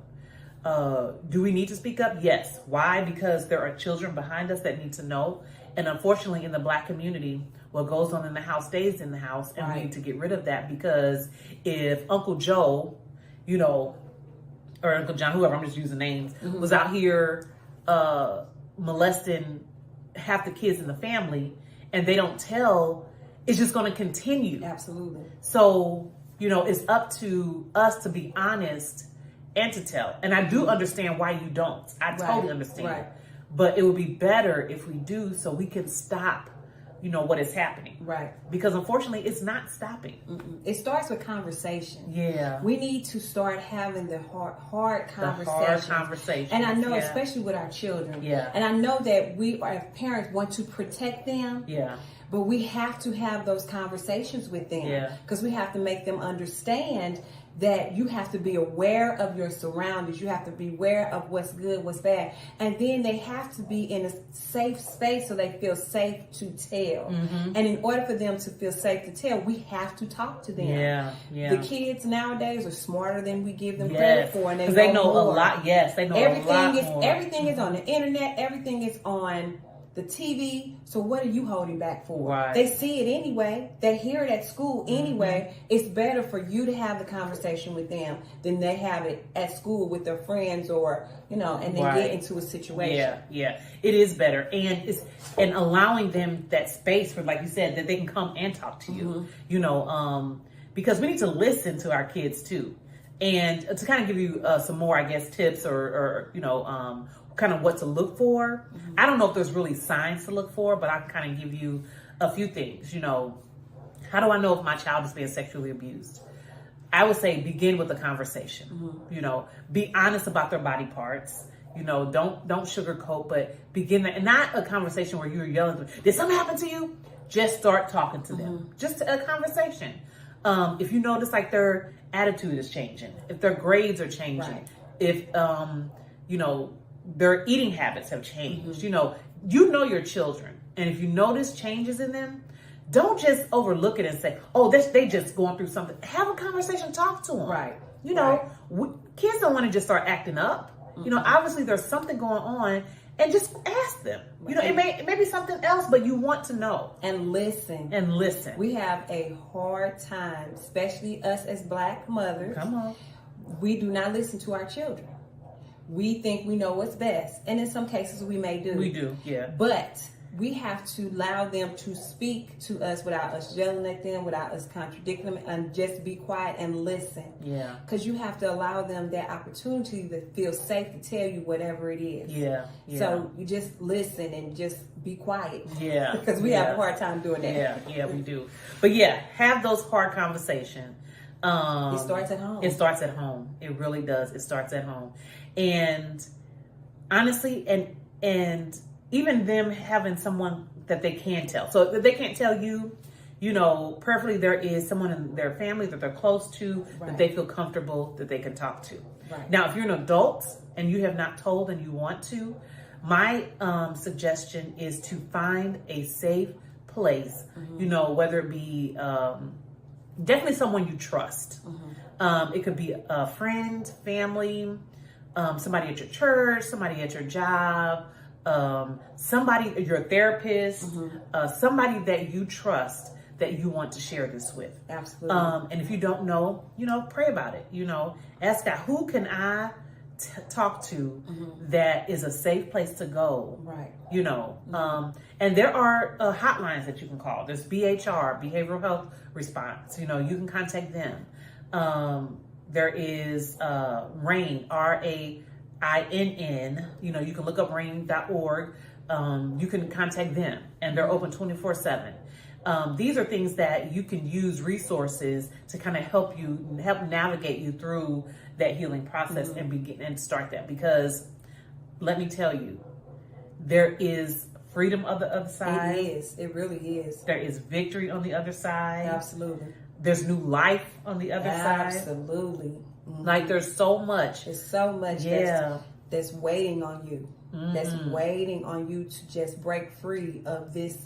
Speaker 2: Do we need to speak up? Yes. Why? Because there are children behind us that need to know. And unfortunately, in the Black community, what goes on in the house stays in the house, and we need to get rid of that, because if Uncle Joe, or Uncle John, whoever, I'm just using names, was out here molesting half the kids in the family, and they don't tell, it's just going to continue.
Speaker 3: Absolutely.
Speaker 2: So, it's up to us to be honest and to tell. And I do understand why you don't. I totally understand. But it would be better if we do, so we can stop, what is happening. Because unfortunately, it's not stopping.
Speaker 3: It starts with conversation.
Speaker 2: Yeah.
Speaker 3: We need to start having the hard conversations.
Speaker 2: The hard conversations.
Speaker 3: And I know, especially with our children. And I know that we, as parents, want to protect them. But we have to have those conversations with them. Because we have to make them understand that you have to be aware of your surroundings. You have to be aware of what's good, what's bad. And then they have to be in a safe space so they feel safe to tell. And in order for them to feel safe to tell, we have to talk to them. The kids nowadays are smarter than we give them credit for. And
Speaker 2: they know a lot. They know a lot more.
Speaker 3: Everything is on the internet. Everything is on the TV. So what are you holding back for? They see it anyway. They hear it at school anyway. It's better for you to have the conversation with them than they have it at school with their friends, or and then get into a situation. It
Speaker 2: is better, and allowing them that space for, like you said, that they can come and talk to you. Because we need to listen to our kids too, and to kind of give you some more, I guess, tips or kind of what to look for. I don't know if there's really signs to look for, but I can kind of give you a few things. How do I know if my child is being sexually abused? I would say begin with a conversation. Be honest about their body parts. Don't sugarcoat, but begin that, and not a conversation where you're yelling at them. Did something happen to you? Just start talking to them. Just a conversation. If you notice like their attitude is changing, if their grades are changing, if their eating habits have changed. You know your children, and if you notice changes in them, don't just overlook it and say, "Oh, they just going through something." Have a conversation, talk to them. Kids don't want to just start acting up. Obviously there's something going on, and just ask them. It may be something else, but you want to know
Speaker 3: and listen. We have a hard time, especially us as Black mothers.
Speaker 2: Come on,
Speaker 3: we do not listen to our children. We think we know what's best. And in some cases we may do.
Speaker 2: We do, yeah.
Speaker 3: But we have to allow them to speak to us without us yelling at them, without us contradicting them, and just be quiet and listen.
Speaker 2: Yeah.
Speaker 3: Because you have to allow them that opportunity to feel safe to tell you whatever it is.
Speaker 2: Yeah. Yeah.
Speaker 3: So you just listen and just be quiet.
Speaker 2: Yeah.
Speaker 3: Because we have a hard time doing that.
Speaker 2: Yeah. Yeah, we do. But yeah, have those hard conversations.
Speaker 3: It starts at home.
Speaker 2: It starts at home. It really does. It starts at home. And honestly, and even them having someone that they can tell. So if they can't tell you, you know, preferably there is someone in their family that they're close to, that they feel comfortable that they can talk to.
Speaker 3: Right.
Speaker 2: Now, if you're an adult and you have not told and you want to, my suggestion is to find a safe place, you know, whether it be definitely someone you trust. It could be a friend, family, somebody at your church, somebody at your job, somebody, your therapist, somebody that you trust that you want to share this with.
Speaker 3: Absolutely.
Speaker 2: And if you don't know, you know, pray about it. You know, ask God, who can I talk to that is a safe place to go?
Speaker 3: Right.
Speaker 2: You know, and there are hotlines that you can call. There's BHR, Behavioral Health Response. You know, you can contact them. There is RAINN, RAINN. You know, you can look up rainn.org. You can contact them, and they're open 24/7. These are things that you can use resources to kind of help navigate you through that healing process and begin and start that. Because let me tell you, there is freedom on the other side.
Speaker 3: It is. It really is.
Speaker 2: There is victory on the other side.
Speaker 3: Absolutely.
Speaker 2: There's new life on the other side.
Speaker 3: Absolutely.
Speaker 2: Like there's so much.
Speaker 3: There's so much that's waiting on you. That's waiting on you to just break free of this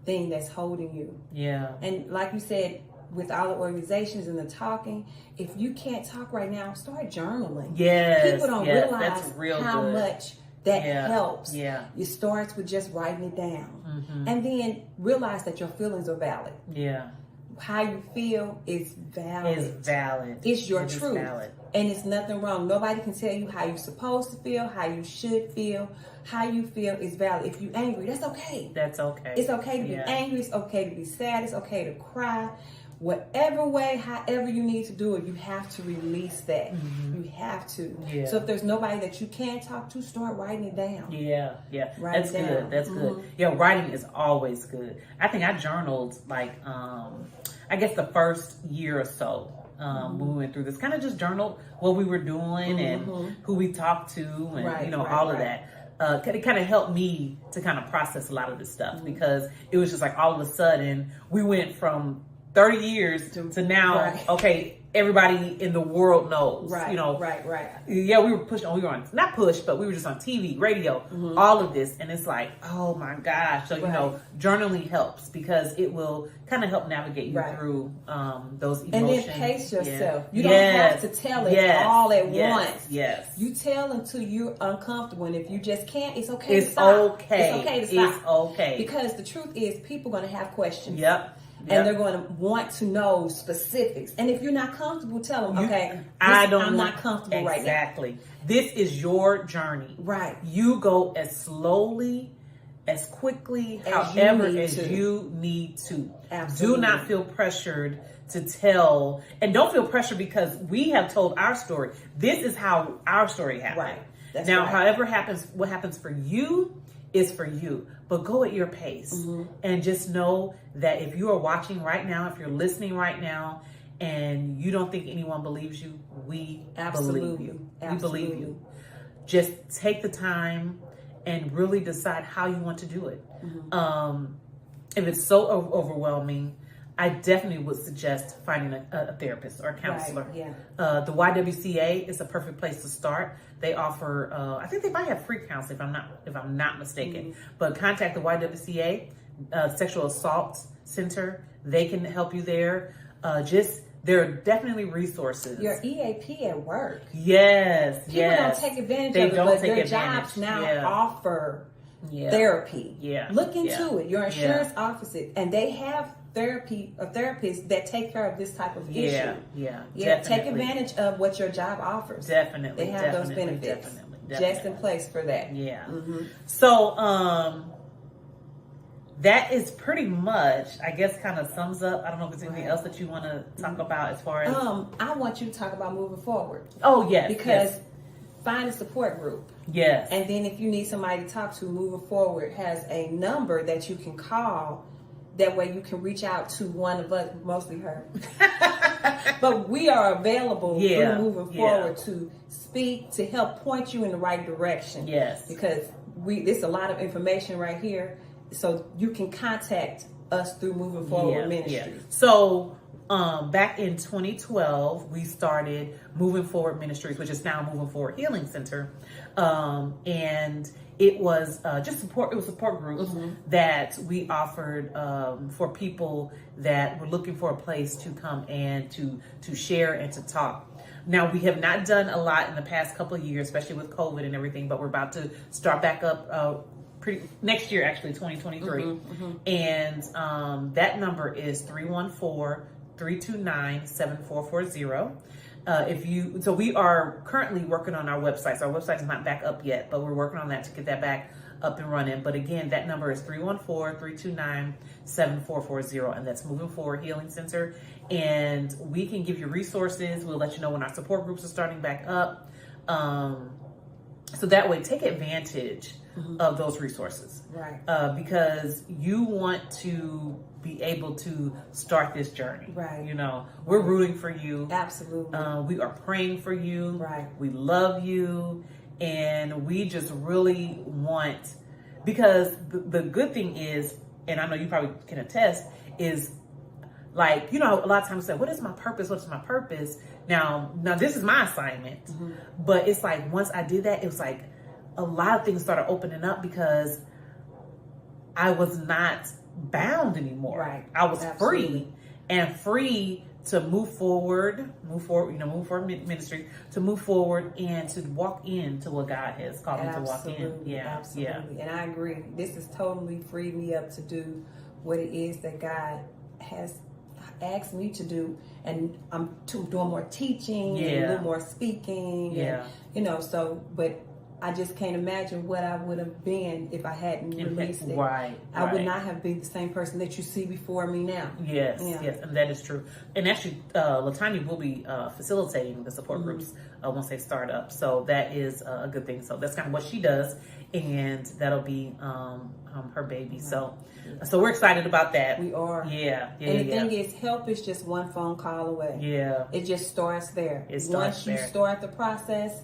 Speaker 3: thing that's holding you.
Speaker 2: Yeah.
Speaker 3: And like you said, with all the organizations and the talking, if you can't talk right now, start journaling.
Speaker 2: Yes.
Speaker 3: People don't realize how much that helps.
Speaker 2: Yeah.
Speaker 3: It starts with just writing it down. And then realize that your feelings are valid.
Speaker 2: Yeah.
Speaker 3: How you feel is valid.
Speaker 2: It's valid.
Speaker 3: It's your
Speaker 2: It is
Speaker 3: truth.
Speaker 2: valid.
Speaker 3: And it's nothing wrong. Nobody can tell you how you're supposed to feel, how you should feel. How you feel is valid. If you're angry, that's okay.
Speaker 2: That's okay.
Speaker 3: It's okay to be angry. It's okay to be sad. It's okay to cry. Whatever way, however you need to do it, you have to release that. You have to.
Speaker 2: Yeah.
Speaker 3: So if there's nobody that you can talk to, start writing it down.
Speaker 2: Yeah, yeah.
Speaker 3: Write
Speaker 2: That's
Speaker 3: it down.
Speaker 2: good. That's good. Yeah, writing is always good. I think I journaled like I guess the first year or so when we went through this. Kind of just journaled what we were doing and who we talked to and you know all of that. It kind of helped me to kind of process a lot of this stuff because it was just like all of a sudden we went from 30 years to now, okay, everybody in the world knows, you know.
Speaker 3: Right.
Speaker 2: Yeah, we were on, not pushed, but we were just on TV, radio, all of this. And it's like, oh my gosh. So, you know, journaling helps because it will kind of help navigate you through those emotions.
Speaker 3: And then pace yourself. You don't have to tell it all at once.
Speaker 2: Yes.
Speaker 3: You tell until you're uncomfortable. And if you just can't, it's okay to
Speaker 2: It's
Speaker 3: stop.
Speaker 2: okay.
Speaker 3: It's okay to stop.
Speaker 2: It's okay.
Speaker 3: Because the truth is people are going to have questions.
Speaker 2: Yep.
Speaker 3: And they're going to want to know specifics. And if you're not comfortable, tell them, okay, I'm not comfortable right now.
Speaker 2: Exactly. This is your journey.
Speaker 3: Right.
Speaker 2: You go as slowly, as quickly, however as you need to.
Speaker 3: Absolutely.
Speaker 2: Do not feel pressured to tell. And don't feel pressured because we have told our story. This is how our story happened.
Speaker 3: Right. That's
Speaker 2: now,
Speaker 3: right.
Speaker 2: however happens, what happens for you is for you. But go at your pace and just know that if you are watching right now, if you're listening right now, and you don't think anyone believes you, we believe you. We believe you. Just take the time and really decide how you want to do it. If it's so overwhelming, I definitely would suggest finding a therapist or a counselor.
Speaker 3: Right, yeah.
Speaker 2: The YWCA is a perfect place to start. They offer, I think they might have free counseling if I'm not mistaken. But contact the YWCA Sexual Assault Center. They can help you there. There are definitely resources.
Speaker 3: Your EAP at work.
Speaker 2: Yes,
Speaker 3: People don't take advantage of it, but their jobs now offer therapy.
Speaker 2: Yeah.
Speaker 3: Look into it. Your insurance offers it, and they have therapists that take care of this type of issue. Yeah. Take advantage of what your job offers.
Speaker 2: Definitely.
Speaker 3: They have those benefits
Speaker 2: Definitely.
Speaker 3: just in place for that.
Speaker 2: Yeah. So, that is pretty much, I guess, kind of sums up. I don't know if there's anything else that you want to talk about as far as.
Speaker 3: I want you to talk about moving forward.
Speaker 2: Oh, yes.
Speaker 3: Because
Speaker 2: yes.
Speaker 3: Find a support group.
Speaker 2: Yes.
Speaker 3: And then if you need somebody to talk to, moving forward has a number that you can call. That way you can reach out to one of us, mostly her. But we are available through moving forward to speak, to help point you in the right direction.
Speaker 2: Yes.
Speaker 3: Because there's a lot of information right here. So you can contact us through Moving Forward Ministry.
Speaker 2: Yeah. So back in 2012, we started Moving Forward Ministries, which is now Moving Forward Healing Center. And it was just support. It was support groups that we offered for people that were looking for a place to come and to share and to talk. Now, we have not done a lot in the past couple of years, especially with COVID and everything, but we're about to start back up next year, actually, 2023. And that number is 314-329-7440. So we are currently working on our website. So our website is not back up yet, but we're working on that to get that back up and running. But again, that number is 314-329-7440, and that's Moving Forward Healing Center. And we can give you resources. We'll let you know when our support groups are starting back up. So that way, take advantage of those resources.
Speaker 3: Right.
Speaker 2: Because you want to be able to start this journey.
Speaker 3: Right.
Speaker 2: You know, we're rooting for you.
Speaker 3: Absolutely.
Speaker 2: We are praying for you.
Speaker 3: Right.
Speaker 2: We love you. And we just really want, because the good thing is, and I know you probably can attest, is like, you know, a lot of times we say, what is my purpose? What's my purpose? Now this is my assignment. But it's like, once I did that, it was like a lot of things started opening up because I was not bound anymore.
Speaker 3: Right.
Speaker 2: I was
Speaker 3: Absolutely.
Speaker 2: free to move forward, Move Forward Ministry, to move forward and to walk into what God has called me to walk in. Yeah.
Speaker 3: Absolutely. Yeah. And I agree. This has totally freed me up to do what it is that God has asked me to do. And I'm doing more teaching and a little more speaking.
Speaker 2: Yeah.
Speaker 3: And, you know, so, but I just can't imagine what I would have been if I hadn't released it.
Speaker 2: Right.
Speaker 3: I would not have been the same person that you see before me now.
Speaker 2: Yes, yes, and that is true. And actually, Latonya will be facilitating the support groups once they start up. So that is a good thing. So that's kind of what she does, and that'll be her baby. So we're excited about that.
Speaker 3: We are.
Speaker 2: Yeah.
Speaker 3: And the thing is, help is just one phone call away.
Speaker 2: Yeah.
Speaker 3: It just starts there.
Speaker 2: Once
Speaker 3: you start the process,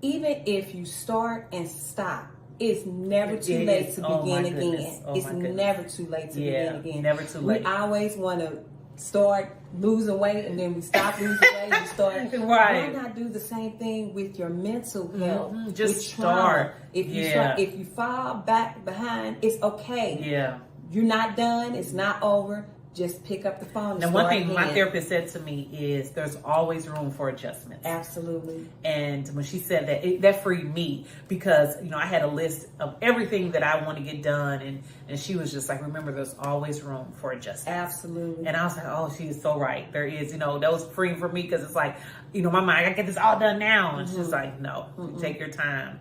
Speaker 3: even if you start and stop, it's never too late to begin again. It's never too late to begin again.
Speaker 2: Never too late.
Speaker 3: We always want to start losing weight and then we stop losing weight and start.
Speaker 2: Right.
Speaker 3: Why not do the same thing with your mental health?
Speaker 2: Just start.
Speaker 3: If you fall back behind, it's okay.
Speaker 2: Yeah.
Speaker 3: You're not done. It's not over. Just pick up the phone and
Speaker 2: Now,
Speaker 3: start
Speaker 2: one thing
Speaker 3: again.
Speaker 2: my therapist said to me is there's always room for adjustments.
Speaker 3: Absolutely.
Speaker 2: And when she said that, that freed me because, you know, I had a list of everything that I want to get done. And she was just like, remember, there's always room for adjustments.
Speaker 3: Absolutely.
Speaker 2: And I was like, oh, she is so right. There is, you know, that was freeing for me because it's like, you know, my mind, I got to get this all done now. And she's like, no, take your time.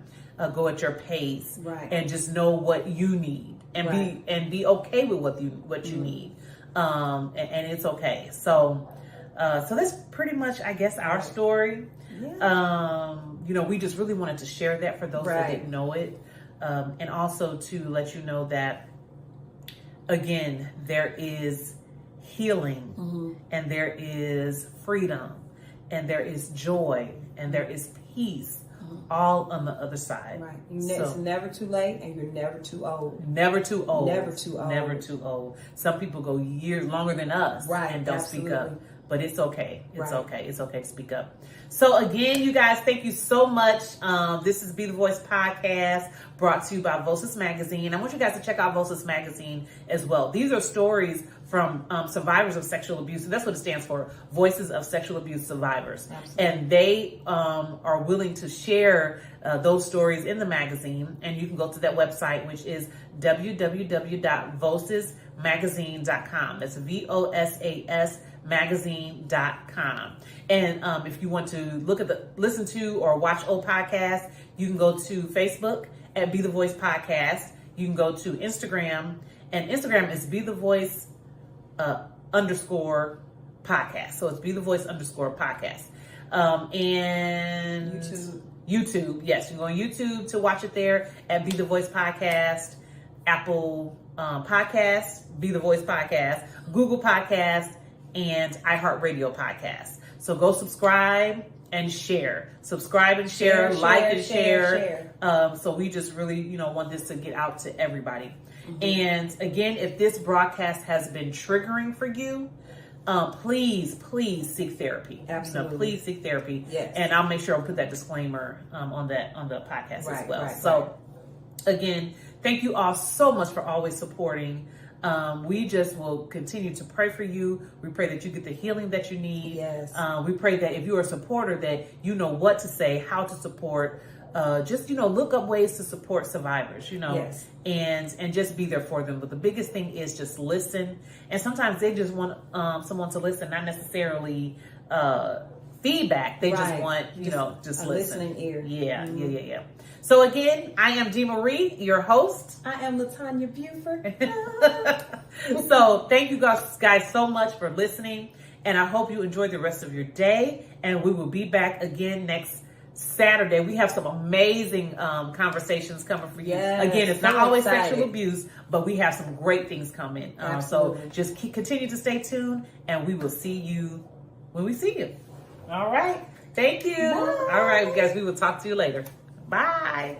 Speaker 2: Go at your pace.
Speaker 3: Right.
Speaker 2: And just know what you need. And be okay with what you need. And it's okay. So that's pretty much, I guess, our story. Yeah. You know, we just really wanted to share that for those that didn't know it. And also to let you know that, again, there is healing and there is freedom and there is joy and there is peace. All on the other side.
Speaker 3: Right. It's never too late and you're never too old.
Speaker 2: Never too old.
Speaker 3: Never too old.
Speaker 2: Never too old. Some people go years longer than us and don't speak up. But it's okay. It's okay. It's okay to speak up. So again, you guys, thank you so much. This is Be the Voice podcast brought to you by Voices Magazine. I want you guys to check out Voices Magazine as well. These are stories from survivors of sexual abuse. And that's what it stands for, Voices of Sexual Abuse Survivors. Absolutely. And they are willing to share those stories in the magazine. And you can go to that website, which is www.vocesmagazine.com. That's VOSAS magazine.com. And if you want to listen to or watch old podcasts, you can go to Facebook at Be the Voice Podcast. You can go to Instagram And Instagram is Be The Voice _ podcast. So it's Be The Voice _ podcast. And YouTube. Yes, you can go on YouTube to watch it there at Be The Voice Podcast, Apple Podcast, Be The Voice Podcast, Google Podcast, and iHeartRadio Podcast. So go subscribe and share. Subscribe and share, like and share. So we just really, want this to get out to everybody. Mm-hmm. And again, if this broadcast has been triggering for you, please seek therapy.
Speaker 3: Absolutely.
Speaker 2: Please seek therapy.
Speaker 3: Yes.
Speaker 2: And I'll make sure I'll put that disclaimer on the podcast as well.
Speaker 3: Right.
Speaker 2: Again, thank you all so much for always supporting. We just will continue to pray for you. We pray that you get the healing that you need.
Speaker 3: Yes.
Speaker 2: We pray that if you're a supporter, that you know what to say, how to support. Just look up ways to support survivors,
Speaker 3: Yes.
Speaker 2: and just be there for them. But the biggest thing is just listen. And sometimes they just want someone to listen, not necessarily feedback. They just want just
Speaker 3: a
Speaker 2: listen.
Speaker 3: listening ear.
Speaker 2: Yeah. So again, I am Dee Marie, your host.
Speaker 3: I am Latonya Buford.
Speaker 2: So thank you guys so much for listening, and I hope you enjoy the rest of your day. And we will be back again next Saturday. We have some amazing conversations coming for you.
Speaker 3: Yes,
Speaker 2: Again, it's
Speaker 3: so
Speaker 2: not always
Speaker 3: excited.
Speaker 2: sexual abuse, but we have some great things coming. So just continue to stay tuned, and we will see you when we see you. All right. Thank you.
Speaker 3: Bye.
Speaker 2: All right, guys. We will talk to you later. Bye.